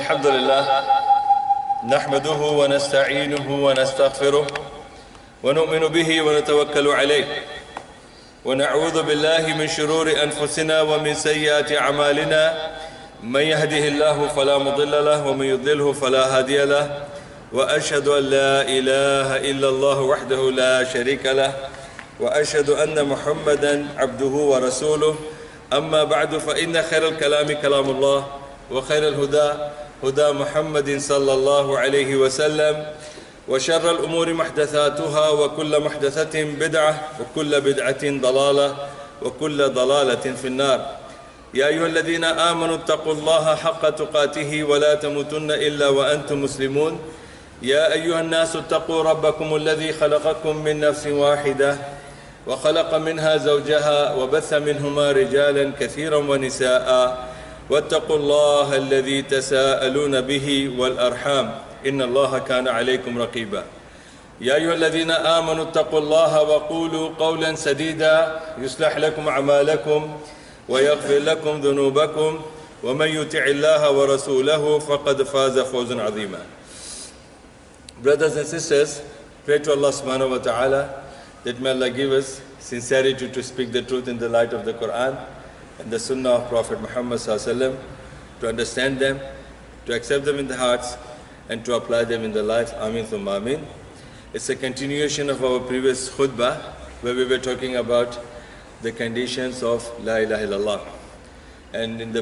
الحمد لله نحمده ونستعينه ونستغفره ونؤمن به ونتوكل عليه ونعوذ بالله من شرور أنفسنا ومن سيئات أعمالنا من يهده الله فلا مضل له ومن يضلله فلا هادي له وأشهد أن لا إله إلا الله وحده لا شريك له وأشهد أن محمدا عبده ورسوله أما بعد فإن خير الكلام كلام الله وخير الهدى هدى محمد صلى الله عليه وسلم وشر الأمور محدثاتها وكل محدثة بدعة وكل بدعة ضلالة وكل ضلالة في النار يا أيها الذين آمنوا اتقوا الله حق تقاته ولا تموتن إلا وأنتم مسلمون يا أيها الناس اتقوا ربكم الذي خلقكم من نفس واحدة وخلق منها زوجها وبث منهما رجالا كثيرا ونساء واتقوا الله الذي تساءلون به والأرحام إن الله كان عليكم رقيبا يا أيها الذين آمنوا اتقوا الله وقولوا قولا سديدا يصلح لكم أعمالكم ويغفر لكم ذنوبكم ومن يطع الله ورسوله فقد فاز فوزا عظيما. Brothers and sisters, pray to Allah subhanahu wa ta'ala that may Allah give us sincerity to speak the truth in the light of the Quran and the Sunnah of Prophet Muhammad sallallahu alaihi wasallam, to understand them, to accept them in the hearts, and to apply them in the life. Ameen thumma ameen. It's a continuation of our previous khutbah where we were talking about the conditions of Laa Ilaha illallah. And in the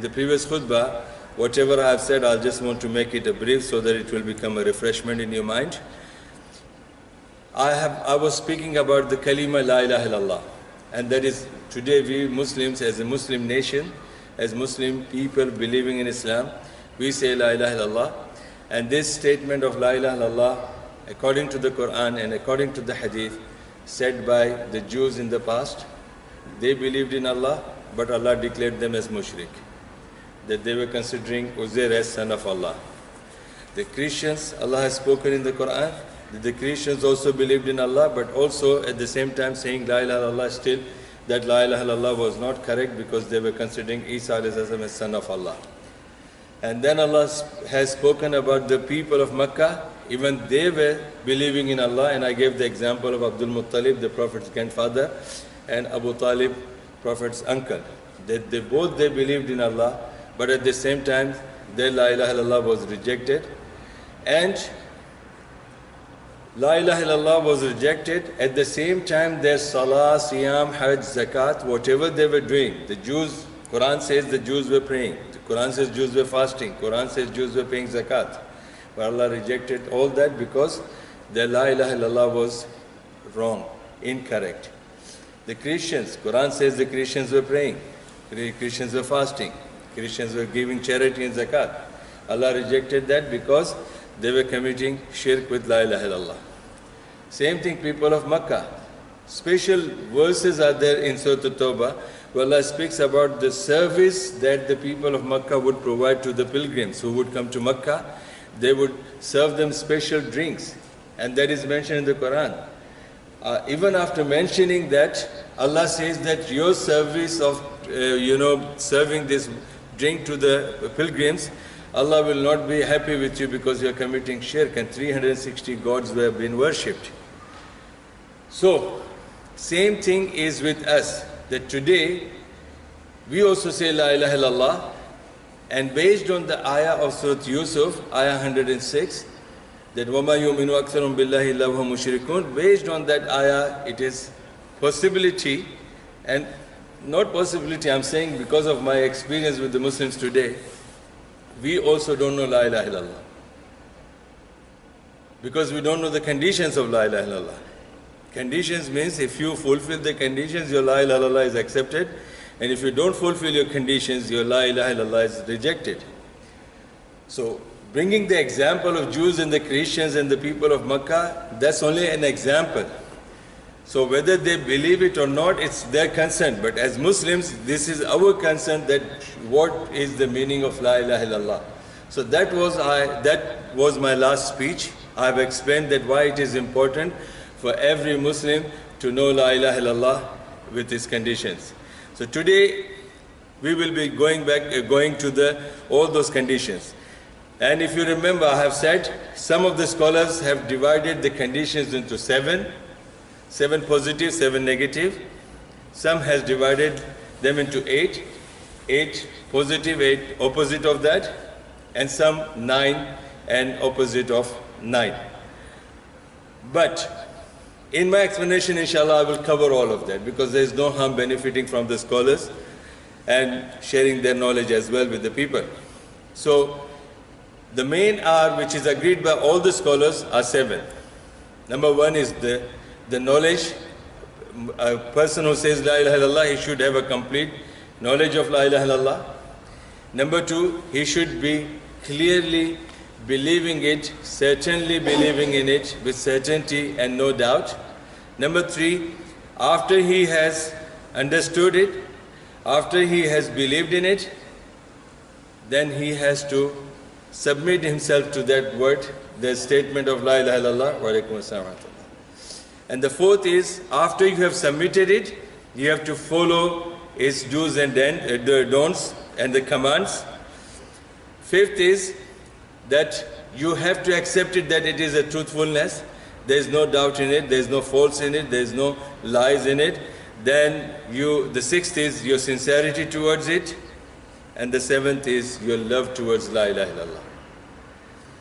previous khutbah, whatever I have said, I'll just want to make it a brief so that it will become a refreshment in your mind. I was speaking about the kalima La Ilaha illallah, and that is today we Muslims, as a Muslim nation, as Muslim people believing in Islam, we say La Ilaha illallah. And this statement of La Ilaha illallah, according to the Quran and according to the Hadith, said by the Jews in the past, they believed in Allah, but Allah declared them as mushrik, that they were considering Uzair as son of Allah. The Christians, Allah has spoken in the Quran, that the Christians also believed in Allah, but also at the same time saying La ilaha illallah still, that La ilaha illallah was not correct because they were considering Isa as son of Allah. And then Allah has spoken about the people of Makkah, even they were believing in Allah, and I gave the example of Abdul Muttalib, the Prophet's grandfather, and Abu Talib, Prophet's uncle. That they believed in Allah, but at the same time, their La ilaha illallah was rejected. And La ilaha illallah was rejected. At the same time, their salah, siyam, hajj, zakat, whatever they were doing, the Jews, Quran says the Jews were praying. The Quran says Jews were fasting. Quran says Jews were paying zakat. But Allah rejected all that because their La ilaha illallah was wrong, incorrect. The Christians, Quran says the Christians were praying. Christians were fasting. Christians were giving charity and zakat. Allah rejected that because they were committing shirk with La ilaha illallah. Same thing, people of Makkah. Special verses are there in Surah At-Tawbah where Allah speaks about the service that the people of Makkah would provide to the pilgrims who would come to Makkah. They would serve them special drinks, and that is mentioned in the Quran. Even after mentioning that, Allah says that your service of serving this drink to the pilgrims, Allah will not be happy with you because you are committing shirk, and 360 gods were being worshipped. So, same thing is with us, that today we also say La ilaha illallah, and based on the ayah of Surah Yusuf, ayah 106, that وَمَا يُؤْمِنُ أَكْثَرُهُم بِاللَّهِ إِلَّا وَهُمْ مُشْرِكُونَ, based on that ayah, it is possibility, and not possibility, I'm saying because of my experience with the Muslims today, we also don't know La ilaha illallah. Because we don't know the conditions of La ilaha illallah. Conditions means if you fulfill the conditions, your La ilaha illallah is accepted. And if you don't fulfill your conditions, your La ilaha illallah is rejected. So, bringing the example of Jews and the Christians and the people of Makkah, that's only an example. So whether they believe it or not, it's their concern. But as Muslims, this is our concern, that what is the meaning of La ilaha illallah. So that was my last speech. I have explained that why it is important for every Muslim to know La ilaha illallah with its conditions. So today we will be going to all those conditions. And if you remember, I have said some of the scholars have divided the conditions into seven positive, 7 negative. Some has divided them into 8 positive, 8 opposite of that, and some 9 and opposite of 9. But in my explanation, inshallah, I will cover all of that, because there is no harm benefiting from the scholars and sharing their knowledge as well with the people. So the main R, which is agreed by all the scholars, are 7. Number 1 is the knowledge. A person who says La ilaha illallah, he should have a complete knowledge of La ilaha illallah. Number 2, he should be clearly believing it, certainly believing in it with certainty and no doubt. Number 3, after he has understood it, after he has believed in it, then he has to submit himself to that word, the statement of La ilaha illallah. Wa alaikum assalam. And the 4th is, after you have submitted it, you have to follow its do's and don'ts and the commands. 5th is that you have to accept it, that it is a truthfulness. There is no doubt in it, there is no false in it, there is no lies in it. Then the 6th is your sincerity towards it. And the 7th is your love towards La ilaha illallah.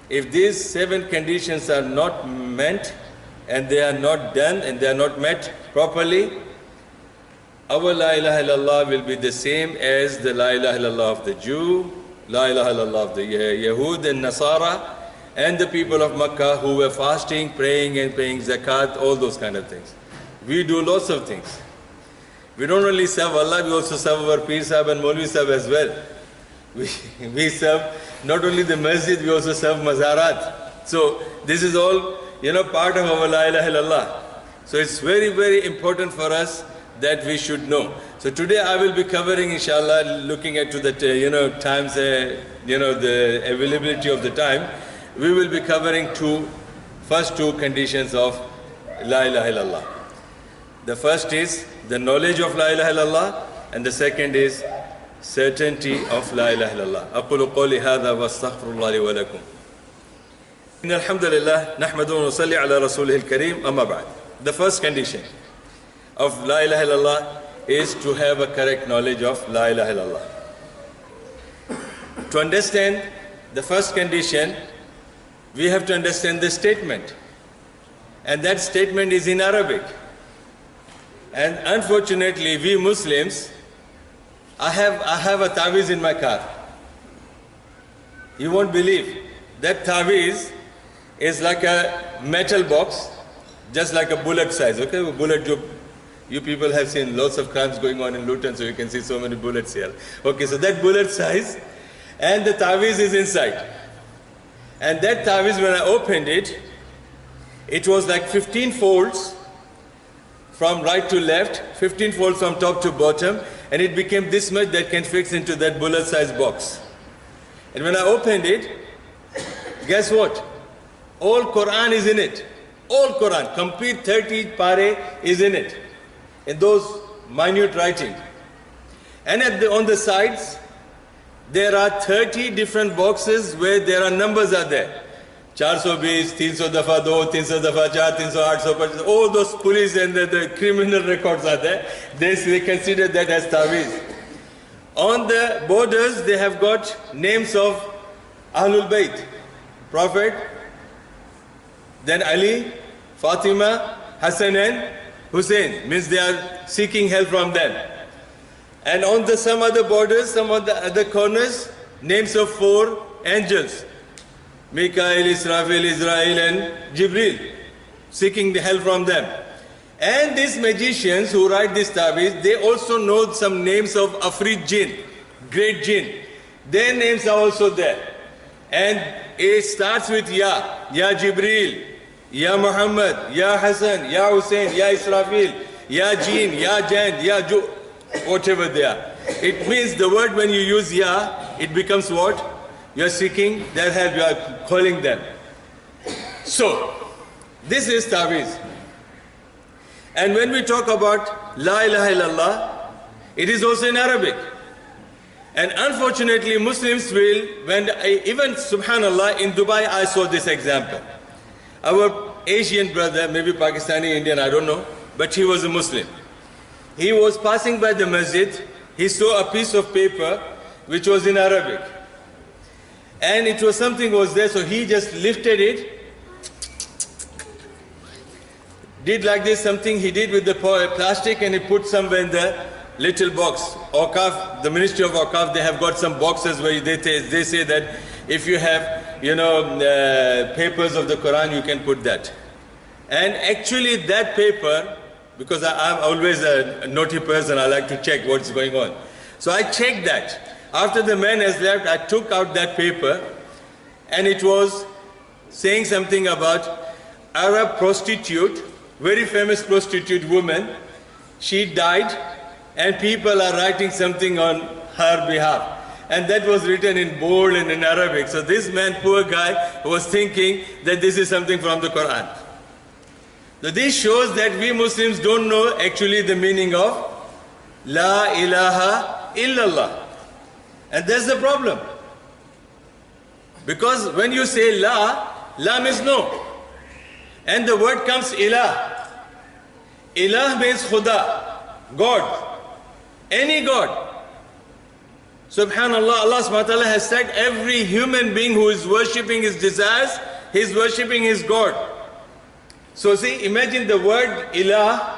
If these 7 conditions are not met, and they are not done, and they are not met properly, our La ilaha illallah will be the same as the La ilaha illallah of the Jew, La ilaha illallah of the Yahud and Nasara, and the people of Makkah who were fasting, praying and paying zakat, all those kind of things. We do lots of things. We don't only serve Allah, we also serve our Pir Sahib and Maulvi Sahib as well. We serve not only the masjid, we also serve mazarat. So this is all, part of our La ilaha illallah. So it's very, very important for us that we should know. So today I will be covering, inshallah, looking at the times, the availability of the time. We will be covering first two conditions of La ilaha illallah. The first is the knowledge of La ilaha illallah, and the second is certainty of La ilaha illallah. أقول قولي هذا واستغفر الله لي ولكم. إن الحمد لله نحمده ونصلي على رسوله الكريم أما بعد. The first condition of La ilaha illallah is to have a correct knowledge of La ilaha illallah. To understand the first condition, we have to understand the statement. And that statement is in Arabic. And unfortunately, we Muslims, I have a tawiz in my car. You won't believe. That tawiz is like a metal box, just like a bullet size. Okay, a bullet, you people have seen lots of crimes going on in Luton, so you can see so many bullets here. Okay, so that bullet size, and the tawiz is inside. And that tawiz, when I opened it, it was like 15 folds from right to left, 15 folds from top to bottom, and it became this much that can fit into that bullet-sized box. And when I opened it, guess what? All Quran is in it. All Quran, complete 30 pare is in it, in those minute writing. And on the sides, there are 30 different boxes where there are numbers are there. 420, 300 dafa 2, 300 dafa 4, 300, 800, all those police and the criminal records are there. They consider that as tawiz. On the borders, they have got names of Ahlul Bayt, Prophet, then Ali, Fatima, Hassan and Hussein, means they are seeking help from them. And on some other borders, some of the other corners, names of 4 angels, Mikael, Israfil, Israel and Jibril, seeking the help from them. And these magicians who write this tawiz, they also know some names of Afrit Jinn, great Jinn. Their names are also there. And it starts with Ya Jibril, Ya Muhammad, Ya Hassan, Ya Hussein, Ya Israfil, Ya Jinn, Ya Jan, Ya Ju, whatever they are. It means the word when you use Ya, it becomes what? You are seeking their help, you are calling them. So, this is tawiz. And when we talk about La ilaha illallah, it is also in Arabic. And unfortunately, Muslims will, even subhanallah, in Dubai I saw this example. Our Asian brother, maybe Pakistani, Indian, I don't know, but he was a Muslim. He was passing by the masjid, he saw a piece of paper which was in Arabic. And it was something was there, so he just lifted it, did like this, something he did with the plastic, and he put somewhere in the little box. Awqaf, the Ministry of Awqaf, they have got some boxes where they say that if you have, papers of the Quran, you can put that. And actually that paper, because I'm always a naughty person, I like to check what's going on. So I checked that. After the man has left, I took out that paper, and it was saying something about Arab prostitute, very famous prostitute woman. She died, and people are writing something on her behalf. And that was written in bold and in Arabic. So this man, poor guy, was thinking that this is something from the Quran. So this shows that we Muslims don't know actually the meaning of Laa Ilaha illallah. And that's the problem. Because when you say La, La means no. And the word comes Ilah. Ilah means Khuda, God. Any God. Subhanallah, Allah subhanahu wa ta'ala has said every human being who is worshipping his desires, he is worshipping his God. So see, imagine the word Ilah.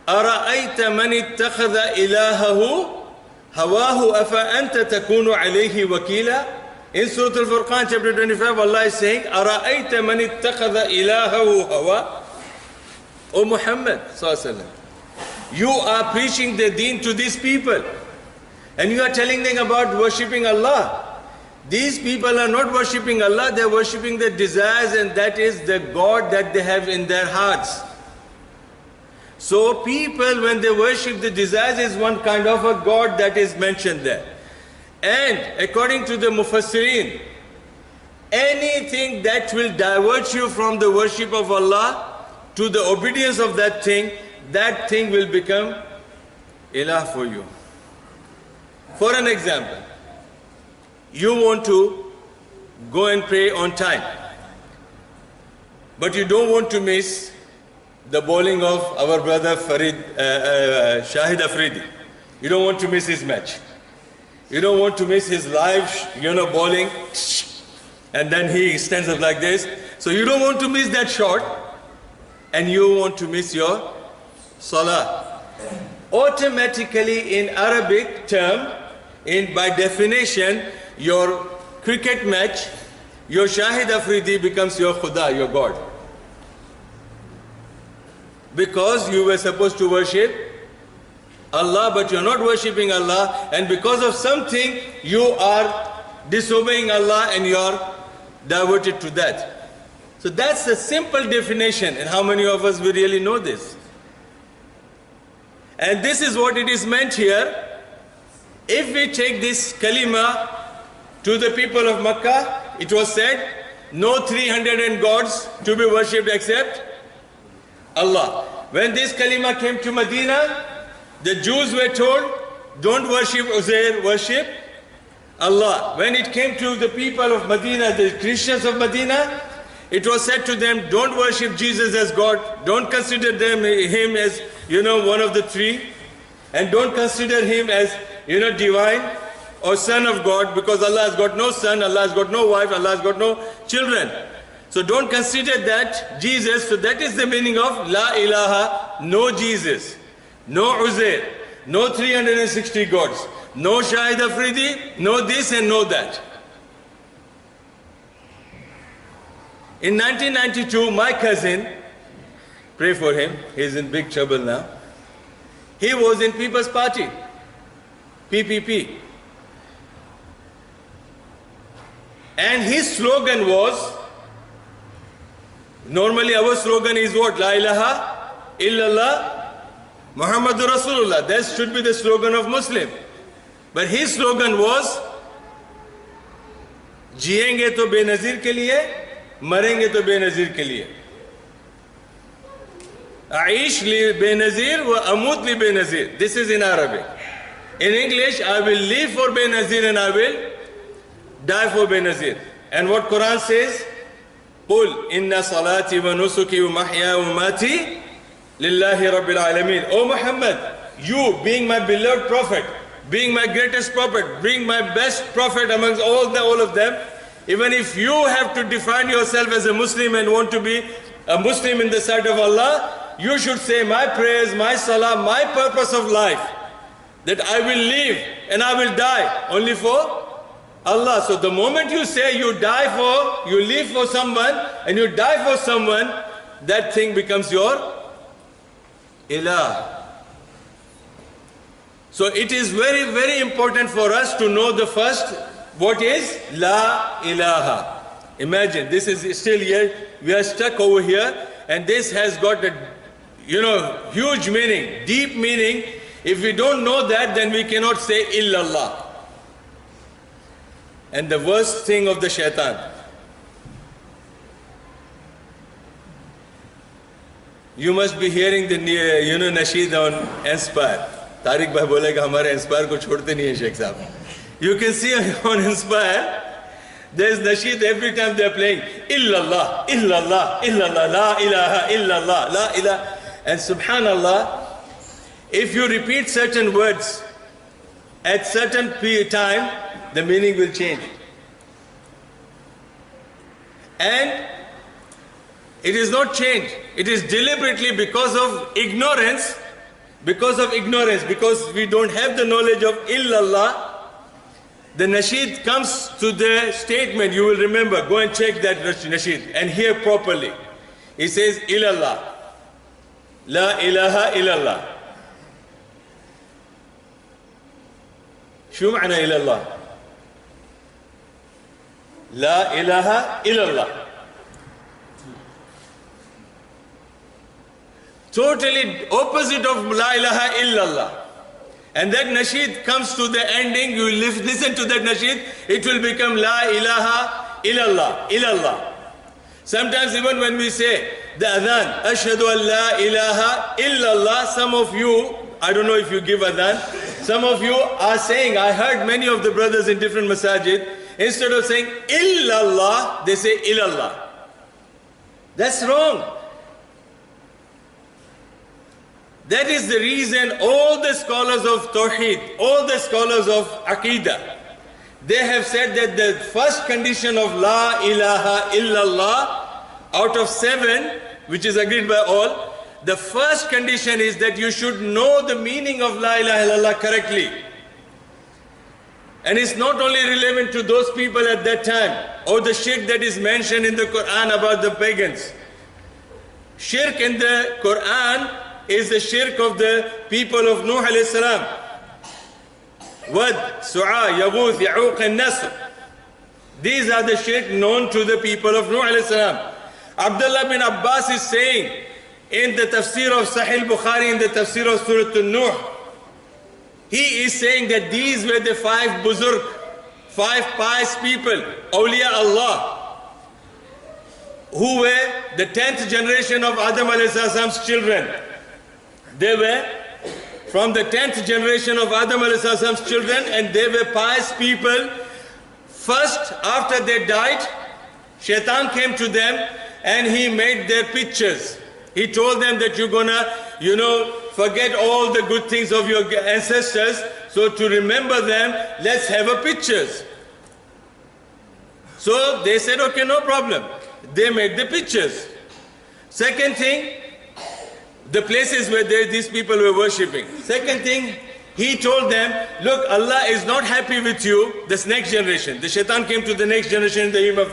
أَرَأَيْتَ مَنِ اتَّخَذَ إِلَهَهُ هَوَاهُ أَفَأَنْتَ تَكُونُ عَلَيْهِ وَكِيلًا. In Surah Al-Furqan chapter 25, Allah is saying, أَرَأَيْتَ مَنِ اتَّخَذَ إِلَهَهُ هَوَاهُ. O Muhammad sallallahu alaihi wasallam, you are preaching the deen to these people, and you are telling them about worshipping Allah. These people are not worshipping Allah, they are worshipping their desires, and that is the God that they have in their hearts. So people, when they worship the desires, is one kind of a God that is mentioned there. And according to the Mufassirin, anything that will divert you from the worship of Allah to the obedience of that thing will become Ilah for you. For an example, you want to go and pray on time, but you don't want to miss the bowling of our brother Shahid Afridi. You don't want to miss his match. You don't want to miss his live, bowling, and then he stands up like this. So you don't want to miss that shot, and you want to miss your salah. Automatically, in Arabic term, by definition, your cricket match, your Shahid Afridi becomes your Khuda, your God. Because you were supposed to worship Allah, but you're not worshipping Allah, and because of something, you are disobeying Allah and you're diverted to that. So that's a simple definition, and how many of us will really know this? And this is what it is meant here. If we take this kalima to the people of Makkah, it was said, no 300 gods to be worshipped except Allah. When this kalima came to Medina, the Jews were told, don't worship Uzair, worship Allah. When it came to the people of Medina, the Christians of Medina, it was said to them, don't worship Jesus as God, don't consider him as, one of the three, and don't consider him as, divine or son of God, because Allah has got no son, Allah has got no wife, Allah has got no children. So don't consider that Jesus. So that is the meaning of La Ilaha, no Jesus, no Uzair, no 360 gods, no Shahid Afridi, no this and no that. In 1992, my cousin, pray for him, he's in big trouble now. He was in People's Party, PPP. And his slogan was, normally our slogan is what? La ilaha illallah Muhammadur Rasulullah. That should be the slogan of Muslim. But his slogan was, जिएंगे तो बेनज़ीर के लिए, मरेंगे तो बेनज़ीर के लिए. Aish li benazir wa amut li benazir. This is in Arabic. In English, I will live for Benazir and I will die for Benazir. And what Quran says? قُلْ إِنَّ صَلَاتِي وَنُسُكِي وَمَحْيَاي وَمَمَاتِي لِلَّهِ رَبِّ الْعَالَمِينَ. O Muhammad, you being my beloved prophet, being my greatest prophet, being my best prophet amongst all of them, even if you have to define yourself as a Muslim and want to be a Muslim in the sight of Allah, you should say my prayers, my salah, my purpose of life, that I will live and I will die only for Allah. So the moment you say you live for someone and you die for someone, that thing becomes your ilah. So it is very, very important for us to know the first, what is Laa Ilaha. Imagine, this is still here, we are stuck over here, and this has got a, huge meaning, deep meaning. If we don't know that, then we cannot say illallah. And the worst thing of the shaitan, you must be hearing the nasheed on Inspire. Tariq bhai bolega hamare Inspire ko chhodte nahi hai Sheikh sahab. You can see on Inspire, there is nasheed every time they are playing illallah, illallah, illallah, la ilaha illallah, la ilaha. And subhanallah, if you repeat certain words at certain time, the meaning will change. And it is not changed. It is deliberately because of ignorance, because we don't have the knowledge of illallah. The nasheed comes to the statement, you will remember, go and check that nasheed and hear properly. It says illallah, la ilaha illallah. شو معنى إلى الله؟ لا إله إلا الله. Totally opposite of La ilaha illallah. And that nasheed comes to the ending, you listen to that nasheed, it will become La ilaha illallah, illallah. Sometimes even when we say the adhan, Ashhadu an la ilaha illallah, some of you, I don't know if you give adhan, some of you are saying, I heard many of the brothers in different masajid, instead of saying illallah, they say ilallah. That's wrong. That is the reason all the scholars of Tawheed, all the scholars of Aqidah, they have said that the first condition of La ilaha illallah, out of 7, which is agreed by all, the first condition is that you should know the meaning of La ilaha illallah correctly. And it's not only relevant to those people at that time, or the shirk that is mentioned in the Quran about the pagans. Shirk in the Quran is the shirk of the people of Nuh alayhi salam. Wad, Su'a, Yaghouth, Ya'uq and Nasr. These are the shirk known to the people of Nuh alayhi salam. Abdullah bin Abbas is saying in the tafsir of Sahih Bukhari, in the tafsir of Surah An-Nuh, he is saying that these were the 5 buzurg, 5 pious people, awliya Allah, who were the 10th generation of Adam alayhi salam's children. They were from the 10th generation of Adam alayhi salam's children, and they were pious people. First, after they died, Shaitan came to them and he made their pictures. He told them that you're gonna, forget all the good things of your ancestors. So to remember them, let's have a pictures. So they said, okay, no problem. They made the pictures. Second thing, the places where these people were worshipping. Second thing, he told them, look, Allah is not happy with you, this next generation. The shaitan came to the next generation in the human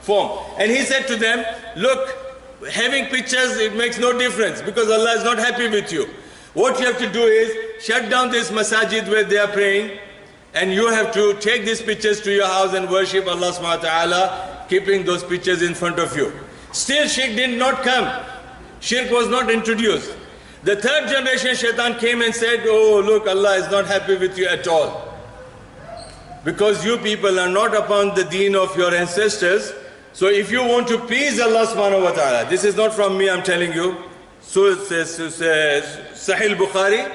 form. And he said to them, look, having pictures, it makes no difference because Allah is not happy with you. What you have to do is shut down this masajid where they are praying, and you have to take these pictures to your house and worship Allah subhanahu wa ta'ala, keeping those pictures in front of you. Still shirk did not come. Shirk was not introduced. The third generation shaitan came and said, oh look, Allah is not happy with you at all, because you people are not upon the deen of your ancestors. So if you want to please Allah subhanahu wa ta'ala, this is not from me, I'm telling you. So it says, Sahih Bukhari,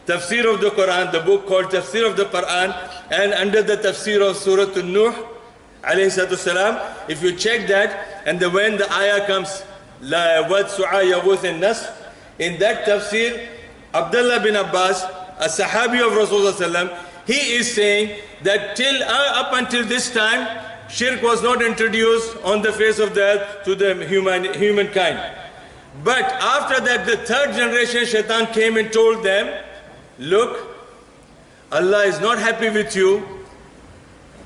Tafsir of the Quran, the book called Tafsir of the Quran, and under the Tafsir of Surah An-Nuh, alayhi salatu salam, if you check that, and when the ayah comes, La wad su'a yaghuth an-nas, in that tafsir, Abdullah bin Abbas, a sahabi of Rasulullah, he is saying that till up until this time, shirk was not introduced on the face of the earth to the humankind. But after that, the third generation, shaitan came and told them, look, Allah is not happy with you.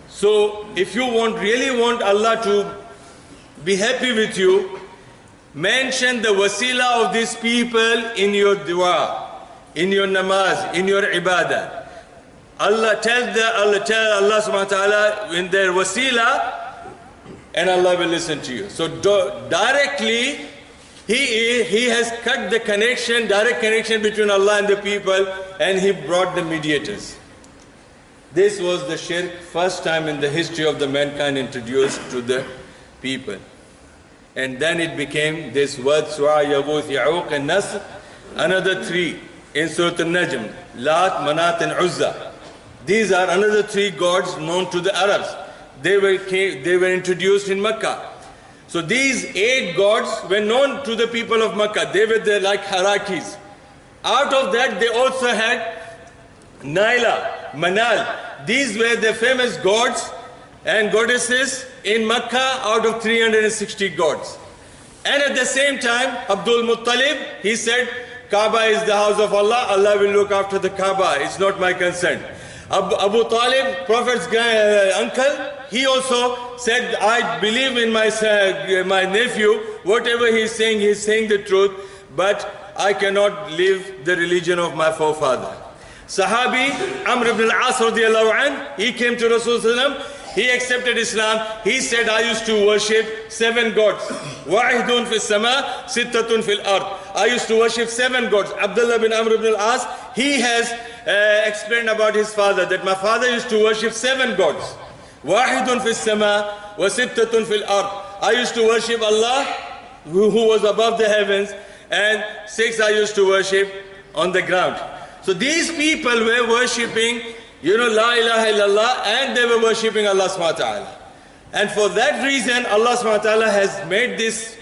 So if you really want Allah to be happy with you, mention the wasila of these people in your dua, in your namaz, in your ibadah. Tell Allah subhanahu wa ta'ala in their wasila, and Allah will listen to you. So directly, he has cut the connection, direct connection between Allah and the people, and he brought the mediators. This was the shirk, first time in the history of the mankind introduced to the people. And then it became this word, Su'a, Yaghuth, Ya'uq, and Nasr. Another three in Surah An-Najm, Lat, Manat, and Uzza. These are another three gods known to the Arabs. They were introduced in Makkah. So these 8 gods were known to the people of Makkah. They were like hierarchies. Out of that, they also had Naila, Manal. These were the famous gods and goddesses in Makkah out of 360 gods. And at the same time, Abdul Muttalib, he said, Kaaba is the house of Allah. Allah will look after the Kaaba. It's not my concern. Abu Talib, Prophet's uncle, he also said, I believe in my nephew. Whatever he's saying the truth, but I cannot live the religion of my forefather. Sahabi Amr ibn al-As radiyallahu anh, he came to Rasulullah, he accepted Islam. He said, I used to worship 7 gods. Wahidun fil sama, sittatun fil ard. I used to worship 7 gods. Abdullah bin Amr ibn al-As, he has explained about his father, that my father used to worship 7 gods. Wahidun fil sama, wa sittatun fil ard. I used to worship Allah, who was above the heavens, and 6 I used to worship on the ground. So these people were worshipping, La ilaha illallah, and they were worshipping Allah subhanahu wa ta'ala. And for that reason, Allah subhanahu wa ta'ala has made this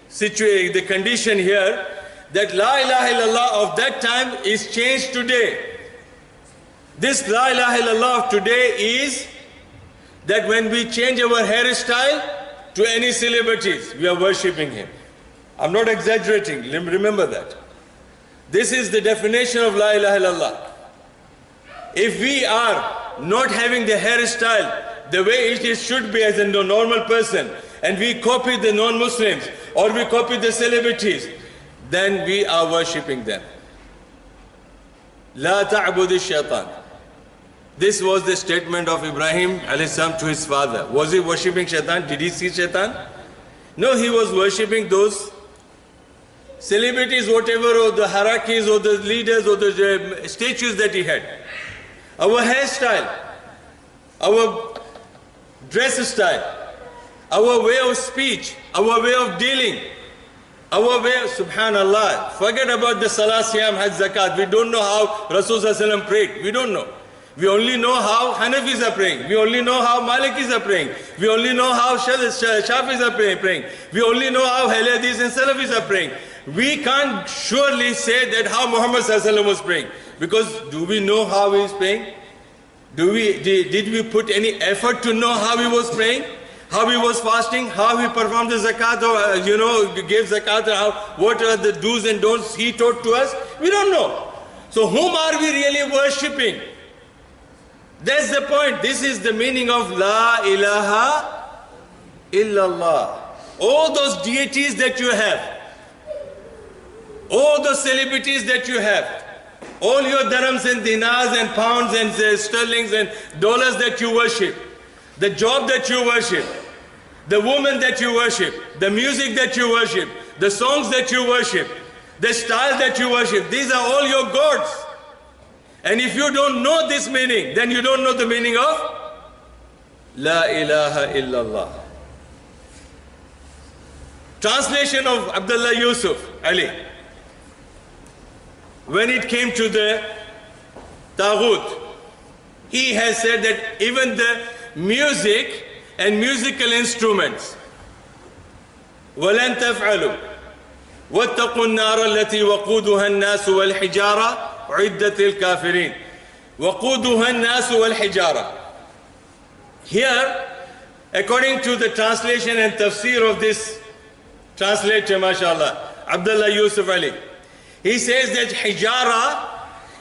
situation, the condition here, that La ilaha illallah of that time is changed today. This La ilaha illallah of today is that when we change our hairstyle to any celebrities, we are worshipping him. I'm not exaggerating, remember that. This is the definition of La ilaha illallah. If we are not having the hairstyle the way it should be as a normal person, and we copy the non-Muslims or we copy the celebrities, then we are worshipping them. La ta'budi shaitan. This was the statement of Ibrahim alayhi salam to his father. Was he worshipping shaitan? Did he see shaitan? No, he was worshipping those celebrities, whatever, or the hierarchies, or the leaders, or the statues that he had. Our hairstyle, our dress style, our way of speech, our way of dealing, our way of, subhanallah, forget about the salah, siyam, hajj, zakat. We don't know how Rasulullah prayed. We don't know. We only know how Hanafis are praying. We only know how Malikis are praying. We only know how Shafis are praying. We only know how Hadithis and Salafis are praying. We can't surely say that how Muhammad was praying. Because do we know how he is praying? Did we put any effort to know how he was praying? How he was fasting? How he performed the zakat, or gave zakat, what are the do's and don'ts he taught to us? We don't know. So whom are we really worshipping? That's the point. This is the meaning of La Ilaha illallah. All those deities that you have, all those celebrities that you have, all your dirhams and dinars and pounds and sterlings and dollars that you worship, the job that you worship, the woman that you worship, the music that you worship, the songs that you worship, the style that you worship, these are all your gods. And if you don't know this meaning, then you don't know the meaning of La ilaha illallah. Translation of Abdullah Yusuf Ali. When it came to the Taghut. He has said that even the music and musical instruments, وَلَن تَفْعَلُوا وَاتَّقُوا النَّارَ الَّتِي وَقُودُهَا النَّاسُ وَالْحِجَارَةُ عِدَّةِ الْكَافِرِينَ. وَقُودُهَا النَّاسُ وَالْحِجَارَةُ. Here, according to the translation and tafsir of this translator, mashallah, Abdullah Yusuf Ali, he says that hijara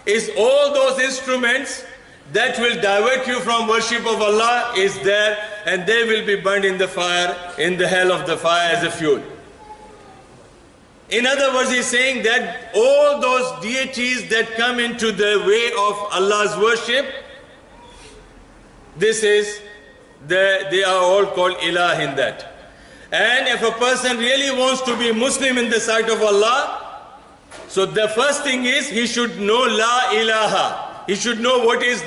is all those instruments that will divert you from worship of Allah is there, and they will be burned in the fire, in the hell of the fire as a fuel. In other words, he's saying that all those deities that come into the way of Allah's worship, they are all called ilah in that. And if a person really wants to be Muslim in the sight of Allah, so the first thing is he should know Laa Ilaha. He should know what is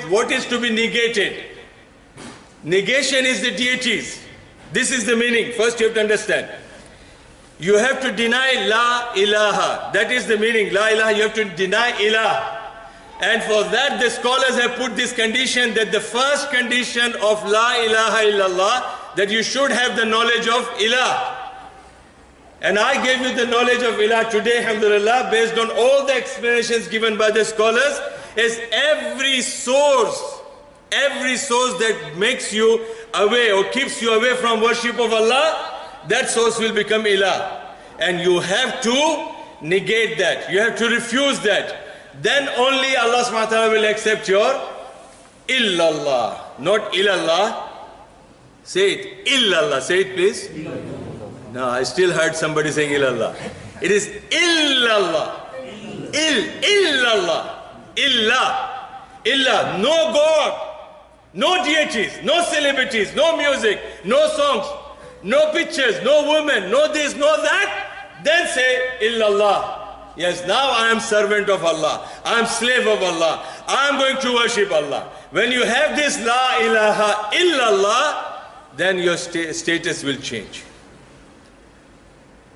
to be negated. Negation is the deities. This is the meaning. First you have to understand. You have to deny Laa Ilaha. That is the meaning. Laa Ilaha, you have to deny Ilah. And for that the scholars have put this condition, that the first condition of La ilaha illallah, that you should have the knowledge of Ilah. And I gave you the knowledge of Ilah today, alhamdulillah, based on all the explanations given by the scholars, is every source that makes you away or keeps you away from worship of Allah, that source will become Ilah. And you have to negate that. You have to refuse that. Then only Allah subhanahu wa ta'ala will accept your illallah, not illallah. Say it, illallah. Say it please. Illallah. No, I still heard somebody saying illallah. It is illallah. Illallah. Illah. No God, no deities, no celebrities, no music, no songs, no pictures, no women, no this, no that. Then say illallah. Yes, now I am servant of Allah. I am slave of Allah. I am going to worship Allah. When you have this La ilaha illallah, then your status will change.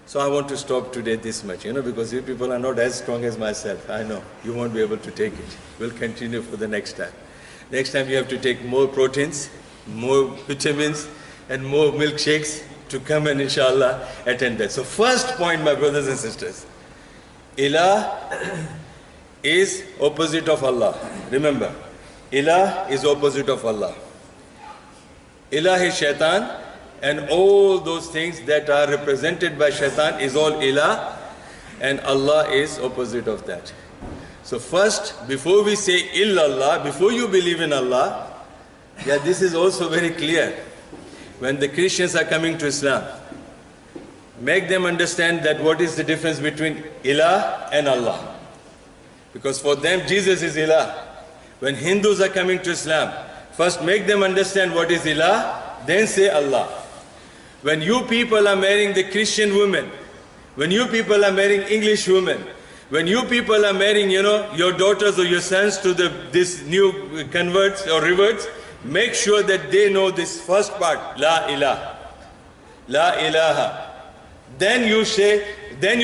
So I want to stop today this much, because you people are not as strong as myself. I know, you won't be able to take it. We'll continue for the next time. Next time you have to take more proteins, more vitamins, and more milkshakes to come and inshallah attend that. So first point, my brothers and sisters, Ilah is opposite of Allah. Remember, Ilah is opposite of Allah. Ilah is shaitan, and all those things that are represented by shaitan is all Ilah, and Allah is opposite of that. So first, before we say illallah, before you believe in Allah, this is also very clear. When the Christians are coming to Islam, make them understand that what is the difference between Ilah and Allah. Because for them, Jesus is Ilah. When Hindus are coming to Islam, first make them understand what is Ilah, then say Allah. When you people are marrying the Christian women, when you people are marrying English women, when you people are marrying, your daughters or your sons to this new converts or reverts, make sure that they know this first part, La Ilaha. La Ilaha. Then you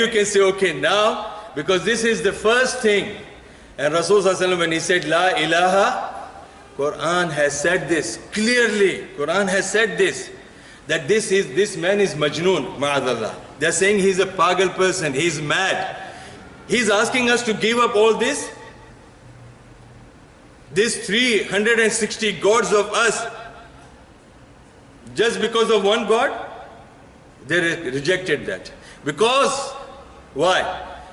can say, okay, now, because this is the first thing. And Rasulullah when he said La Ilaha, Quran has said this clearly. Quran has said this, that this man is majnoon, ma'adallah. They're saying he's a pagal person, he's mad. He's asking us to give up all this. These 360 gods of us, just because of one God. They rejected that. Because, why?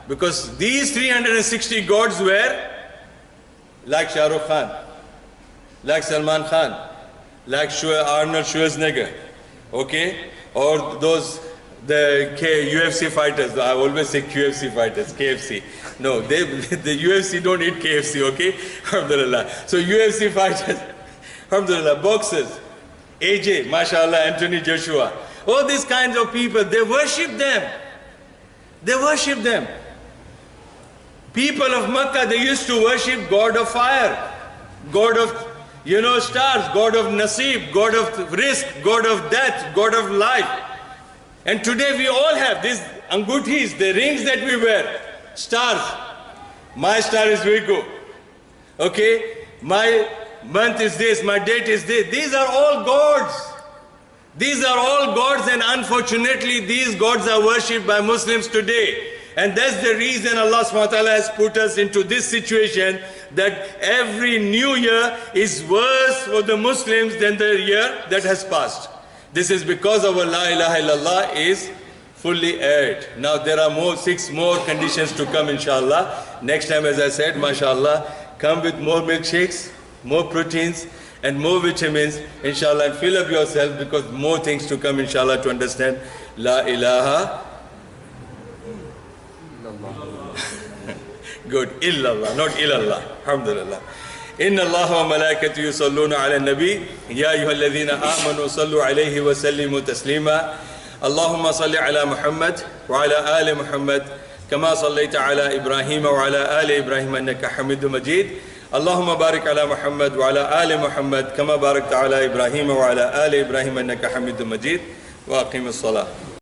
Because these 360 gods were like Shah Rukh Khan, like Salman Khan, like Arnold Schwarzenegger, okay? Or the UFC fighters. I always say QFC fighters, KFC. No, the UFC don't eat KFC, okay? Alhamdulillah. So UFC fighters, alhamdulillah, boxers, AJ, mashallah, Anthony Joshua. All these kinds of people, they worship them. They worship them. People of Makkah, they used to worship God of fire, God of, stars, God of Nasib, God of risk, God of death, God of life. And today we all have these anguthis, the rings that we wear, stars. My star is Virgo. Okay, my month is this, my date is this. These are all gods. These are all gods, and unfortunately these gods are worshipped by Muslims today. And that's the reason Allah subhanahu wa ta'ala has put us into this situation, that every new year is worse for the Muslims than the year that has passed. This is because our La ilaha illallah is fully aired. Now there are 6 more conditions to come, inshallah. Next time, as I said, mashallah, come with more milkshakes, more proteins, and more vitamins, inshallah, and fill up yourself, because more things to come, inshallah, to understand La ilaha. Good, illallah, not illallah. Alhamdulillah. Inna Allah wa malaikatu yusalluna ala nabi, ya ayyuhalladhina amanu sallu alayhi wa sallimu taslima. Allahumma salli ala Muhammad wa ala ali Muhammad, kama sallaita ala Ibrahim wa ala ali Ibrahim annaka Hamidum Majid. Allahumma barik ala Muhammad wa ala ali Muhammad, kama barakta ala Ibrahim wa ala ali Ibrahim annaka Hamidum Majid. Wa aqimus salah.